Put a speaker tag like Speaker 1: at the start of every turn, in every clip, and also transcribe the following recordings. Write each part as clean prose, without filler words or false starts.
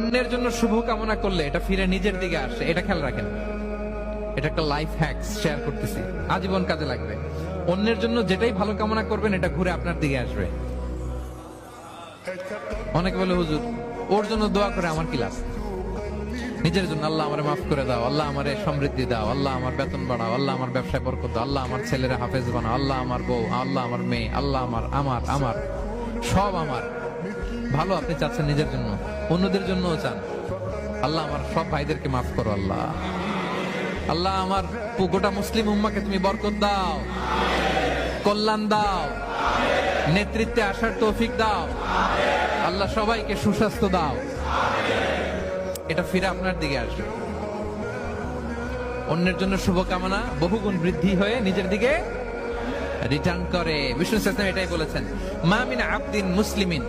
Speaker 1: অন্যের জন্য শুভ কামনা করলে এটা ফিরে নিজের দিকে আসে, এটা খেয়াল রাখেন। এটা একটা লাইফ হ্যাকস শেয়ার করতেছি, আজীবন কাজে লাগবে। অন্যের জন্য যেটাই ভালো কামনা করবেন এটা ঘুরে আপনার দিকে আসবে। অনেকে বলে হুজুর ওর জন্য দোয়া করে আমার কি লাভ? নিজের জন্য আল্লাহ আমারে মাফ করে দাও, আল্লাহ আমারে সমৃদ্ধি দাও, আল্লাহ আমার বেতন বাড়াও, আল্লাহ আমার ব্যবসায় বরকত দাও, আল্লাহ আমার ছেলেরা হাফেজ বানাও, আল্লাহ আমার বউ, আল্লাহ আমার মেয়ে, আল্লাহ আমার আমার আমার সব আমার ভালো আপনি চাচ্ছেন নিজের জন্য, অন্যদের জন্যও চান। আল্লাহ আমার সব ভাইদেরকে মাফ করো, আল্লাহ আল্লাহ আমার গোটা মুসলিম উম্মাকে তুমি বরকত দাও, কল্যাণ দাও, নেতৃত্বে আসার তৌফিক দাও, আল্লাহ সবাইকে সুস্বাস্থ্য দাও। এটা ফিরে আপনার দিকে আসবে। অন্যের জন্য শুভকামনা বহুগুণ বৃদ্ধি হয়ে নিজের দিকে রিটার্ন করে। বিষ্ণু সাল্লাল্লাহু আলাইহি এটাই বলেছেন, মা মিন আবদিন মুসলিমিন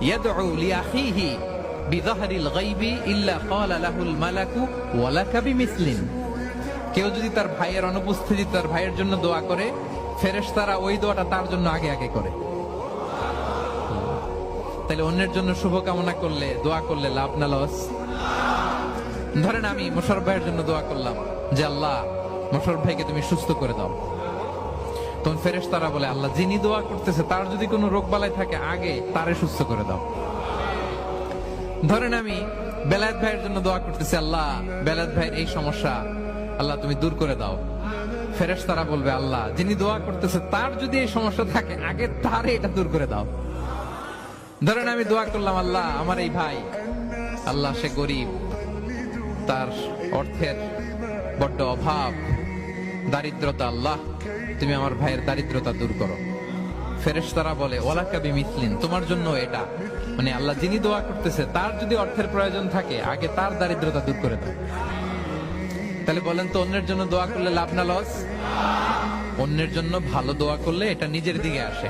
Speaker 1: ইয়াদউ লিআখিহি বিযাহরিল গায়বি ইল্লা ক্বালা লাহুল মালাকু ওয়া লাকা বিমিসলিন। কেউ যদি তার ভাইয়ের অনুপস্থিতি তার ভাইয়ের জন্য দোয়া করে, ফেরেশতারা ওই দোয়াটা তার জন্য আগে আগে করে। তাহলে অন্যের জন্য শুভকামনা করলে, দোয়া করলে লাভ না লস? ধরেন আমি মোশাররফ ভাইয়ের জন্য দোয়া করলাম যে আল্লাহ মোশাররফ ভাইকে তুমি সুস্থ করে দাও, তখন ফেরেশতারা বলে আল্লাহ যিনি দোয়া করতেছে তার যদি কোনো রোগ বালাই থাকে আগে তারে সুস্থ করে দাও। ধরেন আমি বেলায়েত ভাইয়ের জন্য দোয়া করতেছি, আল্লাহ বেলায়েত ভাইয়ের এই সমস্যা আল্লাহ তুমি দূর করে দাও, ফেরেশতারা বলবে আল্লাহ যিনি দোয়া করতেছে তার যদি এই সমস্যা থাকে আগে তারে এটা দূর করে দাও। ধরেন আমি দোয়া করলাম আল্লাহ আমার এই ভাই, আল্লাহ সে গরিব, তার অর্থের বড্ড অভাব, দারিদ্রতা, আল্লাহ তুমি আমার ভাইয়ের দারিদ্রতা দূর করো। ফেরেশতারা বলে ওয়ালাকা বিমিসলিন, তোমার জন্য এটা, মানে আল্লাহ যিনি দোয়া করতেছে তার যদি অর্থের প্রয়োজন থাকে আগে তার দারিদ্রতা দূর করে দাও। তাহলে বলেন তো অন্যের জন্য দোয়া করলে লাভ না লস? অন্যের জন্য ভালো দোয়া করলে এটা নিজের দিকে আসে।